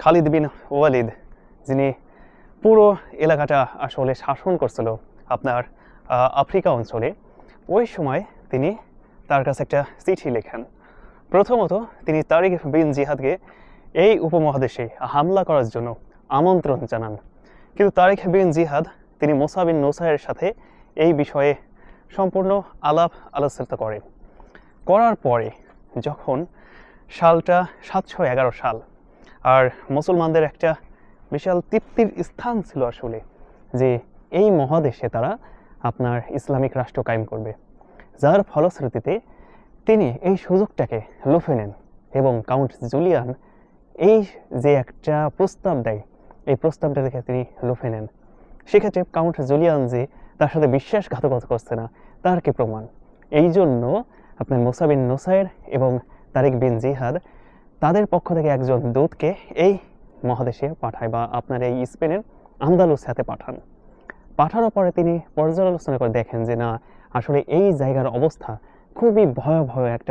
খালিদ বিন ওয়ালিদ, যিনি পুরো এলাকাটা আসলে শাসন করছিল আপনার আফ্রিকা অঞ্চলে, ওই সময় তিনি তার কাছে একটা চিঠি লেখেন। প্রথমত তিনি তারিক বিন জিহাদকে এই উপমহাদেশে হামলা করার জন্য আমন্ত্রণ জানান, কিন্তু তারিক বিন জিহাদ তিনি মুসা বিন নুসাইরের সাথে এই বিষয়ে সম্পূর্ণ আলাপ আলোচনা করার পরে যখন সালটা 711 সাল, আর মুসলমানদের একটা বিশাল তৃপ্তির স্থান ছিল আসলে যে এই মহাদেশে তারা আপনার ইসলামিক রাষ্ট্র কায়েম করবে, যার ফলশ্রুতিতে তিনি এই সুযোগটাকে লুফে নেন এবং কাউন্ট জুলিয়ান এই যে একটা প্রস্তাব দেয়, এই প্রস্তাবটা দেখে তিনি লুফে নেন। সেক্ষেত্রে কাউন্ট জুলিয়ান যে তার সাথে বিশ্বাসঘাতকতা করছে না তার কি প্রমাণ? এই জন্য আপনার মুসা বিন নুসাইর এবং তারিক বিন জিহাদ তাদের পক্ষ থেকে একজন দূতকে এই মহাদেশে পাঠায়, বা আপনার এই স্পেনের আন্দালুসিয়াতে পাঠানোর পরে তিনি পর্যালোচনা করে দেখেন যে না, আসলে এই জায়গার অবস্থা খুবই ভয়াবহ একটা